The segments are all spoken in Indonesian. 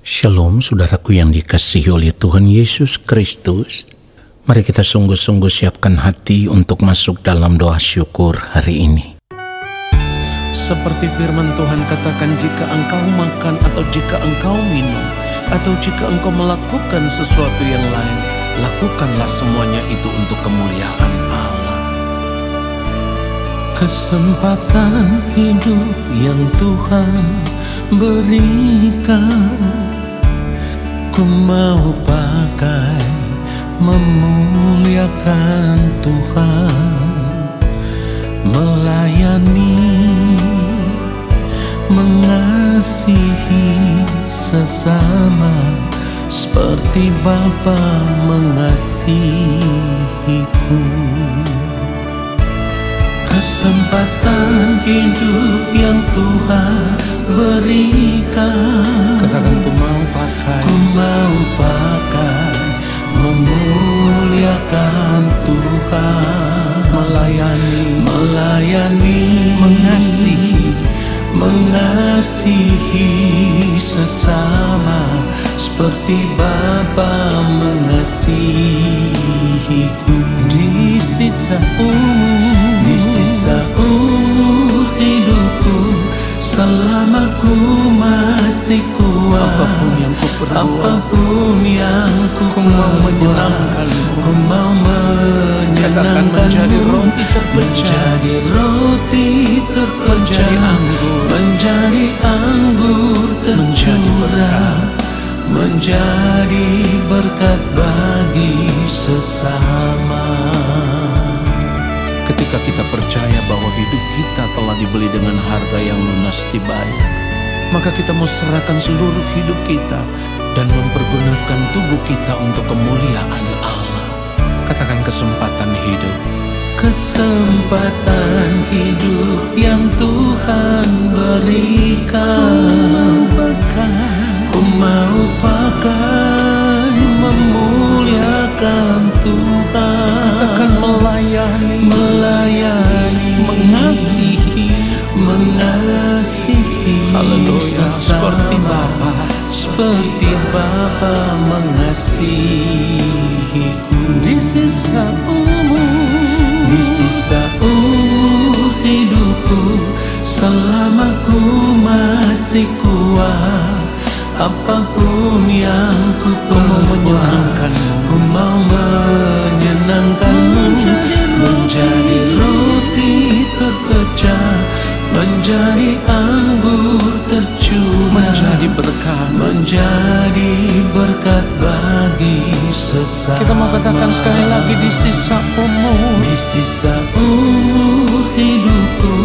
Shalom saudaraku yang dikasihi oleh Tuhan Yesus Kristus. Mari kita sungguh-sungguh siapkan hati untuk masuk dalam doa syukur hari ini. Seperti firman Tuhan katakan, jika engkau makan atau jika engkau minum atau jika engkau melakukan sesuatu yang lain, lakukanlah semuanya itu untuk kemuliaan Allah. Kesempatan hidup yang Tuhan berikan, ku mau pakai memuliakan Tuhan, melayani, mengasihi sesama seperti Bapa mengasihiku. Kesempatan hidup yang Tuhan berikan, Katakan, ku mau pakai, ku mau pakai memuliakan Tuhan, melayani, mengasihi sesama seperti Bapa mengasihiku. Di sisa umur hidupku, selama ku masih kuat, apapun yang ku perbuat, apapun yang ku mau menyenangkanmu, ku mau katakan, menjadi roti terpecah, menjadi anggur tercurah, menjadi berkat bagi sesama. Ketika kita percaya bahwa hidup kita telah dibeli dengan harga yang lunas dibayar, maka kita mau serahkan seluruh hidup kita dan mempergunakan tubuh kita untuk kemuliaan Allah. Katakan, kesempatan hidup. Kesempatan hidup yang Tuhan berikan, ku mau pakai memuliakan Tuhan. Katakan, melayani, mengasihi, haleluya, seperti Bapa mengasihiku. Di sisa umur hidupku, selama ku masih kuat, apapun yang ku perbuat, ku mau menyenangkanmu, menjadi roti terpecah, menjadi anggur tercurah, menjadi berkat bagi sesama. Kita mau katakan sekali lagi, di sisa umur hidupku,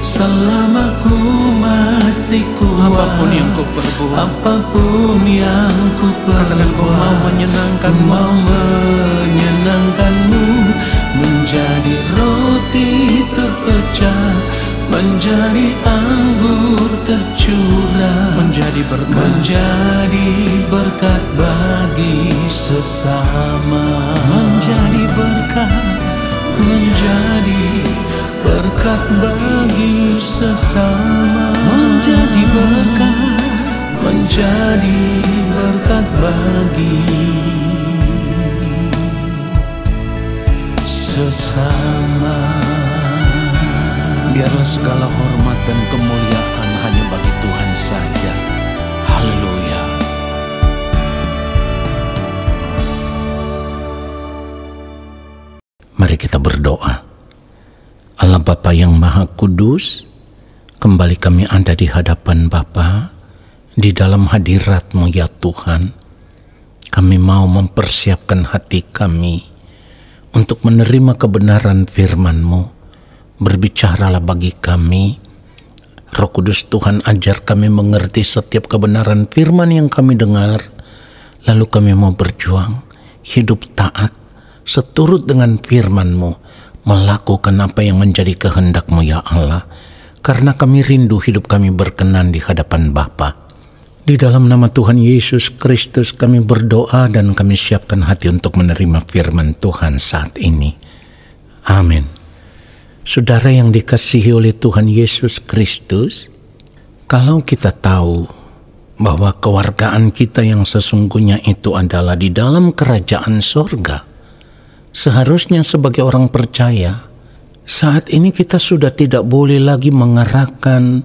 selama ku masih kuat, apapun yang ku perbuat, katakan, ku mau menyenangkanmu, menjadi roti terpecah, menjadi anggur tercurah, menjadi berkat bagi sesama, menjadi berkat bagi sesama, menjadi berkat bagi sesama. Biarlah segala hormat dan kemuliaan hanya bagi Tuhan saja. Haleluya. Mari kita berdoa. Allah Bapa yang Maha Kudus, kembali kami ada di hadapan Bapa, di dalam hadirat-Mu ya Tuhan. Kami mau mempersiapkan hati kami untuk menerima kebenaran firman-Mu. Berbicaralah bagi kami, Roh Kudus Tuhan, ajar kami mengerti setiap kebenaran firman yang kami dengar, lalu kami mau berjuang, hidup taat, seturut dengan firman-Mu, melakukan apa yang menjadi kehendak-Mu ya Allah, karena kami rindu hidup kami berkenan di hadapan Bapa. Di dalam nama Tuhan Yesus Kristus kami berdoa dan kami siapkan hati untuk menerima firman Tuhan saat ini. Amin. Saudara yang dikasihi oleh Tuhan Yesus Kristus, kalau kita tahu bahwa kewargaan kita yang sesungguhnya itu adalah di dalam kerajaan sorga, seharusnya sebagai orang percaya, saat ini kita sudah tidak boleh lagi mengarahkan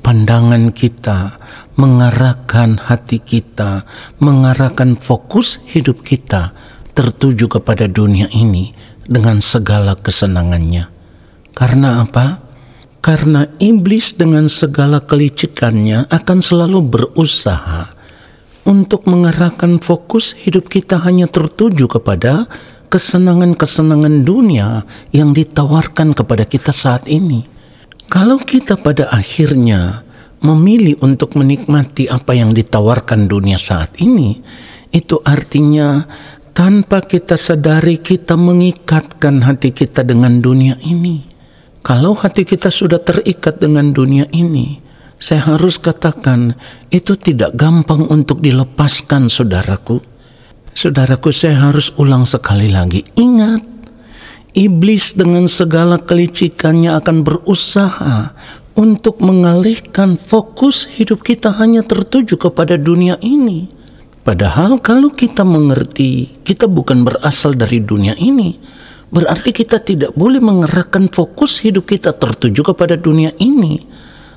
pandangan kita, mengarahkan hati kita, mengarahkan fokus hidup kita tertuju kepada dunia ini dengan segala kesenangannya. Karena apa? Karena iblis dengan segala kelicikannya akan selalu berusaha untuk mengarahkan fokus hidup kita hanya tertuju kepada kesenangan-kesenangan dunia yang ditawarkan kepada kita saat ini. Kalau kita pada akhirnya memilih untuk menikmati apa yang ditawarkan dunia saat ini, itu artinya tanpa kita sadari kita mengikatkan hati kita dengan dunia ini. Kalau hati kita sudah terikat dengan dunia ini, saya harus katakan itu tidak gampang untuk dilepaskan, saudaraku. Saudaraku, saya harus ulang sekali lagi. Ingat, iblis dengan segala kelicikannya akan berusaha untuk mengalihkan fokus hidup kita hanya tertuju kepada dunia ini. Padahal kalau kita mengerti, kita bukan berasal dari dunia ini, berarti kita tidak boleh mengerahkan fokus hidup kita tertuju kepada dunia ini.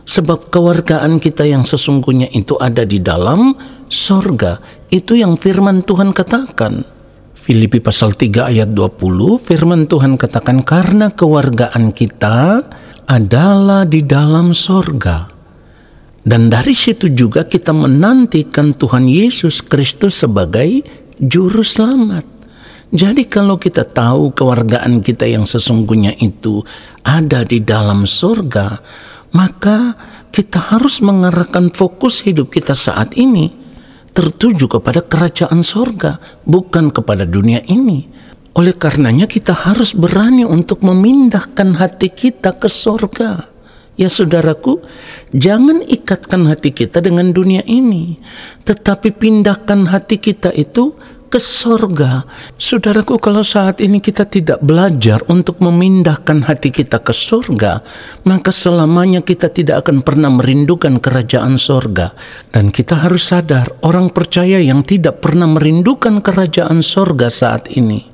Sebab kewargaan kita yang sesungguhnya itu ada di dalam sorga. Itu yang firman Tuhan katakan. Filipi pasal 3 ayat 20, firman Tuhan katakan, karena kewargaan kita adalah di dalam sorga. Dan dari situ juga kita menantikan Tuhan Yesus Kristus sebagai juru selamat. Jadi kalau kita tahu kewargaan kita yang sesungguhnya itu ada di dalam surga, maka kita harus mengarahkan fokus hidup kita saat ini tertuju kepada kerajaan surga, bukan kepada dunia ini. Oleh karenanya kita harus berani untuk memindahkan hati kita ke surga. Ya saudaraku, jangan ikatkan hati kita dengan dunia ini, tetapi pindahkan hati kita itu ke sorga. Saudaraku, kalau saat ini kita tidak belajar untuk memindahkan hati kita ke sorga, maka selamanya kita tidak akan pernah merindukan kerajaan sorga. Dan kita harus sadar, orang percaya yang tidak pernah merindukan kerajaan sorga saat ini,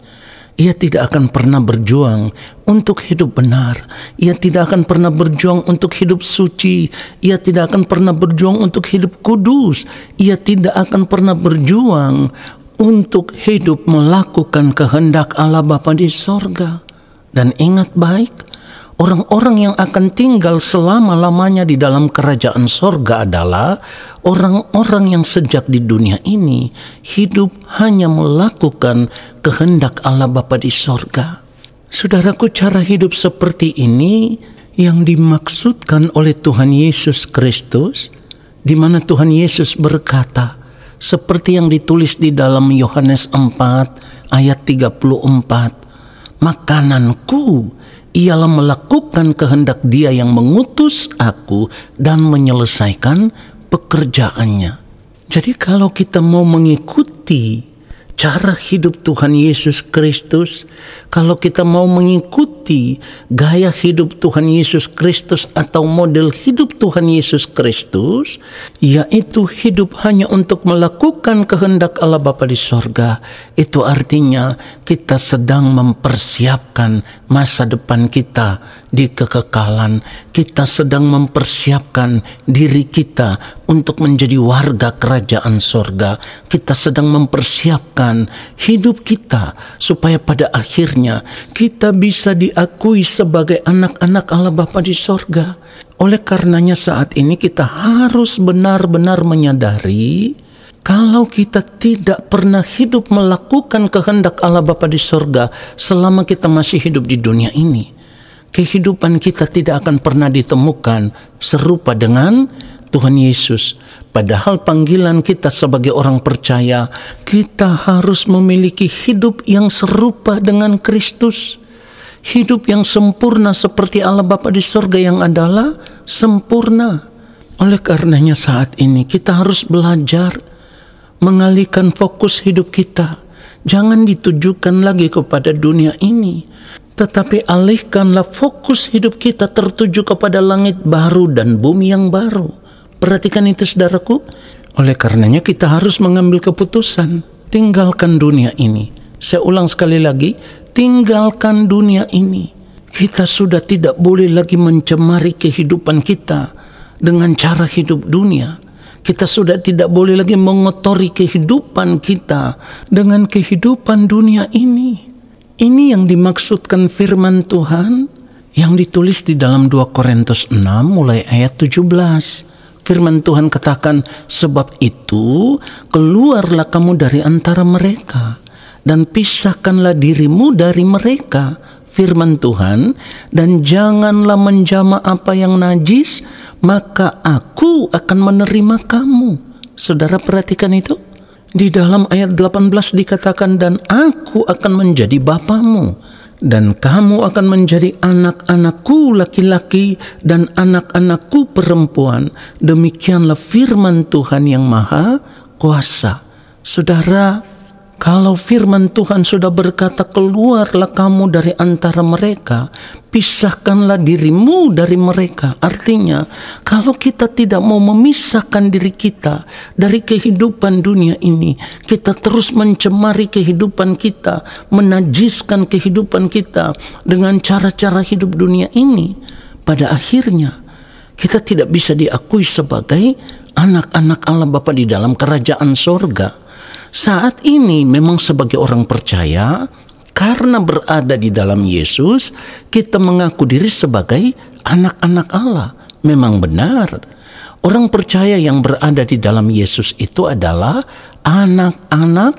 ia tidak akan pernah berjuang untuk hidup benar. Ia tidak akan pernah berjuang untuk hidup suci. Ia tidak akan pernah berjuang untuk hidup kudus. Ia tidak akan pernah berjuang untuk hidup melakukan kehendak Allah Bapa di sorga. Dan ingat baik, orang-orang yang akan tinggal selama-lamanya di dalam kerajaan sorga adalah orang-orang yang sejak di dunia ini hidup hanya melakukan kehendak Allah Bapa di sorga. Saudaraku, cara hidup seperti ini yang dimaksudkan oleh Tuhan Yesus Kristus, di mana Tuhan Yesus berkata, seperti yang ditulis di dalam Yohanes 4 ayat 34, makananku ialah melakukan kehendak Dia yang mengutus aku dan menyelesaikan pekerjaannya. Jadi kalau kita mau mengikuti cara hidup Tuhan Yesus Kristus, kalau kita mau mengikuti gaya hidup Tuhan Yesus Kristus atau model hidup Tuhan Yesus Kristus, yaitu hidup hanya untuk melakukan kehendak Allah Bapa di sorga, itu artinya kita sedang mempersiapkan masa depan kita di kekekalan. Kita sedang mempersiapkan diri kita untuk menjadi warga kerajaan sorga. Kita sedang mempersiapkan hidup kita supaya pada akhirnya kita bisa diakui sebagai anak-anak Allah Bapa di sorga. Oleh karenanya saat ini kita harus benar-benar menyadari kalau kita tidak pernah hidup melakukan kehendak Allah Bapa di sorga selama kita masih hidup di dunia ini, kehidupan kita tidak akan pernah ditemukan serupa dengan Tuhan Yesus. Padahal panggilan kita sebagai orang percaya, kita harus memiliki hidup yang serupa dengan Kristus. Hidup yang sempurna seperti Allah Bapa di sorga yang adalah sempurna. Oleh karenanya saat ini kita harus belajar mengalihkan fokus hidup kita. Jangan ditujukan lagi kepada dunia ini, tetapi alihkanlah fokus hidup kita tertuju kepada langit baru dan bumi yang baru. Perhatikan itu saudaraku. Oleh karenanya kita harus mengambil keputusan, tinggalkan dunia ini. Saya ulang sekali lagi, tinggalkan dunia ini. Kita sudah tidak boleh lagi mencemari kehidupan kita dengan cara hidup dunia. Kita sudah tidak boleh lagi mengotori kehidupan kita dengan kehidupan dunia ini. Ini yang dimaksudkan firman Tuhan yang ditulis di dalam 2 Korintus 6 mulai ayat 17. Firman Tuhan katakan, sebab itu keluarlah kamu dari antara mereka dan pisahkanlah dirimu dari mereka, firman Tuhan, dan janganlah menjamah apa yang najis, maka aku akan menerima kamu. Saudara perhatikan itu. Di dalam ayat 18 dikatakan, dan aku akan menjadi bapamu, dan kamu akan menjadi anak-anakku laki-laki dan anak-anakku perempuan. Demikianlah firman Tuhan yang maha kuasa. Saudara, kalau firman Tuhan sudah berkata, keluarlah kamu dari antara mereka, pisahkanlah dirimu dari mereka. Artinya, kalau kita tidak mau memisahkan diri kita dari kehidupan dunia ini, kita terus mencemari kehidupan kita, menajiskan kehidupan kita dengan cara-cara hidup dunia ini, pada akhirnya kita tidak bisa diakui sebagai anak-anak Allah Bapa di dalam kerajaan sorga. Saat ini memang sebagai orang percaya, karena berada di dalam Yesus, kita mengaku diri sebagai anak-anak Allah. Memang benar, orang percaya yang berada di dalam Yesus itu adalah anak-anak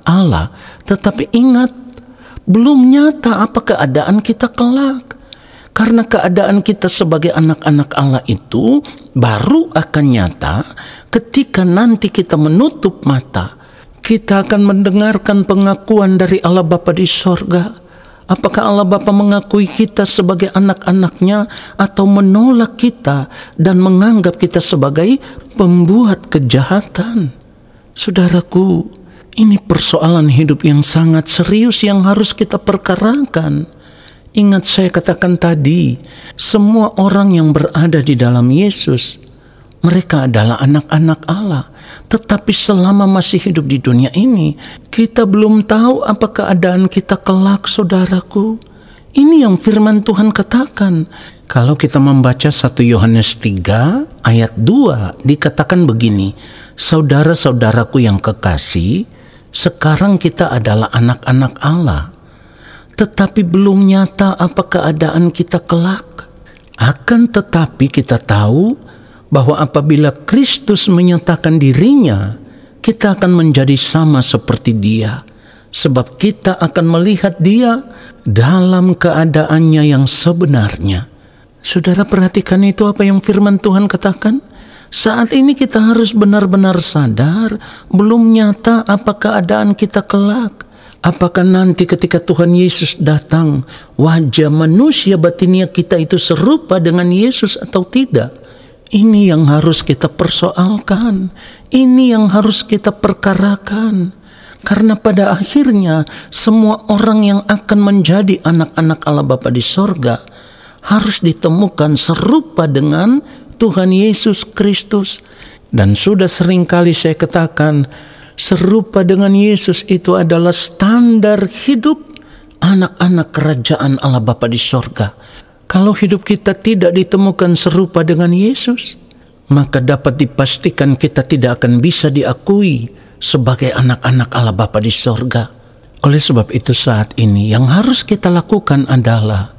Allah. Tetapi ingat, belum nyata apa keadaan kita kelak. Karena keadaan kita sebagai anak-anak Allah itu baru akan nyata ketika nanti kita menutup mata. Kita akan mendengarkan pengakuan dari Allah Bapa di sorga. Apakah Allah Bapa mengakui kita sebagai anak-anaknya atau menolak kita dan menganggap kita sebagai pembuat kejahatan? Saudaraku, ini persoalan hidup yang sangat serius yang harus kita perkarakan. Ingat saya katakan tadi, semua orang yang berada di dalam Yesus, mereka adalah anak-anak Allah. Tetapi selama masih hidup di dunia ini, kita belum tahu apa keadaan kita kelak, saudaraku. Ini yang firman Tuhan katakan. Kalau kita membaca 1 Yohanes 3 ayat 2, dikatakan begini, saudara-saudaraku yang kekasih, sekarang kita adalah anak-anak Allah. Tetapi belum nyata apa keadaan kita kelak. Akan tetapi kita tahu bahwa apabila Kristus menyatakan dirinya, kita akan menjadi sama seperti Dia, sebab kita akan melihat Dia dalam keadaannya yang sebenarnya. Saudara perhatikan itu apa yang firman Tuhan katakan? Saat ini kita harus benar-benar sadar, belum nyata apa keadaan kita kelak. Apakah nanti ketika Tuhan Yesus datang, wajah manusia batinia kita itu serupa dengan Yesus atau tidak? Ini yang harus kita persoalkan. Ini yang harus kita perkarakan. Karena pada akhirnya semua orang yang akan menjadi anak-anak Allah Bapa di sorga harus ditemukan serupa dengan Tuhan Yesus Kristus. Dan sudah seringkali saya katakan, serupa dengan Yesus itu adalah standar hidup anak-anak kerajaan Allah Bapa di sorga. Kalau hidup kita tidak ditemukan serupa dengan Yesus, maka dapat dipastikan kita tidak akan bisa diakui sebagai anak-anak Allah Bapa di sorga. Oleh sebab itu saat ini yang harus kita lakukan adalah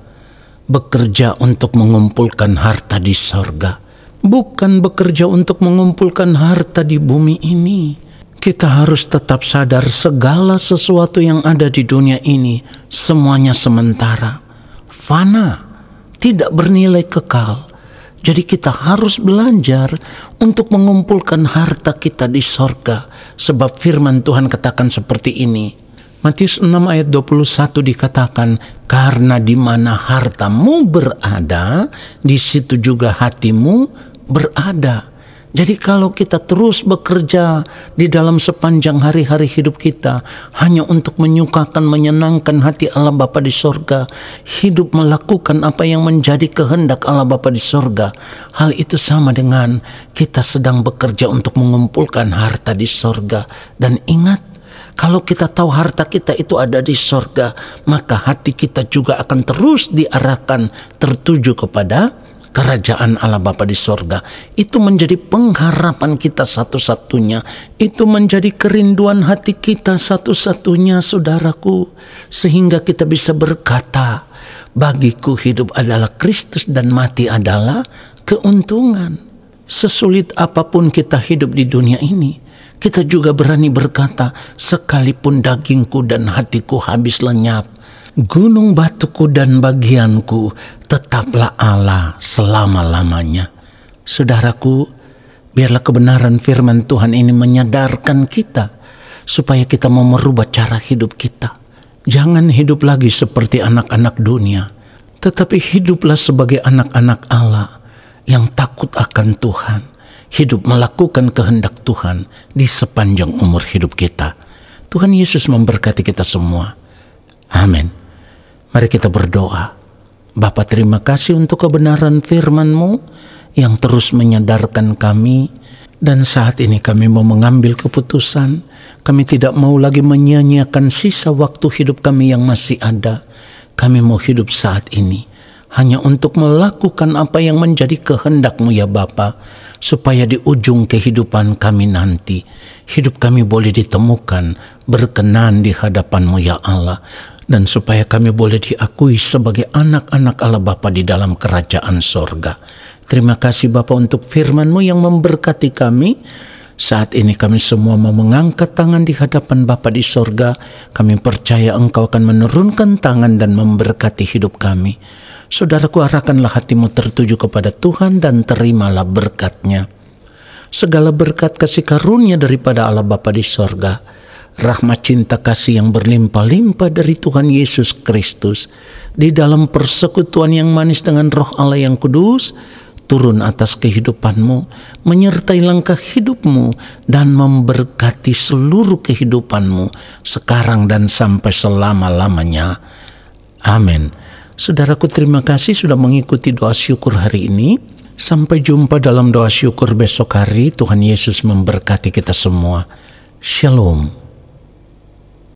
bekerja untuk mengumpulkan harta di sorga. Bukan bekerja untuk mengumpulkan harta di bumi ini. Kita harus tetap sadar segala sesuatu yang ada di dunia ini semuanya sementara, fana, tidak bernilai kekal. Jadi kita harus belajar untuk mengumpulkan harta kita di sorga. Sebab firman Tuhan katakan seperti ini. Matius 6 ayat 21 dikatakan, karena di mana hartamu berada, di situ juga hatimu berada. Jadi kalau kita terus bekerja di dalam sepanjang hari-hari hidup kita hanya untuk menyukakan, menyenangkan hati Allah Bapa di sorga, hidup melakukan apa yang menjadi kehendak Allah Bapa di sorga, hal itu sama dengan kita sedang bekerja untuk mengumpulkan harta di sorga. Dan ingat, kalau kita tahu harta kita itu ada di sorga, maka hati kita juga akan terus diarahkan tertuju kepada kerajaan Allah Bapa di sorga. Itu menjadi pengharapan kita satu-satunya. Itu menjadi kerinduan hati kita satu-satunya, saudaraku. Sehingga kita bisa berkata, bagiku hidup adalah Kristus dan mati adalah keuntungan. Sesulit apapun kita hidup di dunia ini, kita juga berani berkata, sekalipun dagingku dan hatiku habis lenyap, gunung batuku dan bagianku, tetaplah Allah selama-lamanya. Saudaraku, biarlah kebenaran firman Tuhan ini menyadarkan kita supaya kita mau merubah cara hidup kita. Jangan hidup lagi seperti anak-anak dunia, tetapi hiduplah sebagai anak-anak Allah yang takut akan Tuhan. Hidup melakukan kehendak Tuhan di sepanjang umur hidup kita. Tuhan Yesus memberkati kita semua. Amin. Mari kita berdoa. Bapa, terima kasih untuk kebenaran firman-Mu yang terus menyadarkan kami. Dan saat ini kami mau mengambil keputusan. Kami tidak mau lagi menyia-nyiakan sisa waktu hidup kami yang masih ada. Kami mau hidup saat ini hanya untuk melakukan apa yang menjadi kehendak-Mu ya Bapa, supaya di ujung kehidupan kami nanti, hidup kami boleh ditemukan berkenan di hadapan-Mu ya Allah. Dan supaya kami boleh diakui sebagai anak-anak Allah Bapa di dalam kerajaan sorga. Terima kasih Bapa untuk firman-Mu yang memberkati kami. Saat ini kami semua mau mengangkat tangan di hadapan Bapa di sorga. Kami percaya Engkau akan menurunkan tangan dan memberkati hidup kami. Saudaraku, arahkanlah hatimu tertuju kepada Tuhan dan terimalah berkat-Nya. Segala berkat kasih karunia daripada Allah Bapa di sorga, rahmat cinta kasih yang berlimpah-limpah dari Tuhan Yesus Kristus, di dalam persekutuan yang manis dengan Roh Allah yang kudus, turun atas kehidupanmu, menyertai langkah hidupmu, dan memberkati seluruh kehidupanmu, sekarang dan sampai selama-lamanya. Amin. Saudaraku, terima kasih sudah mengikuti doa syukur hari ini. Sampai jumpa dalam doa syukur besok hari. Tuhan Yesus memberkati kita semua. Shalom.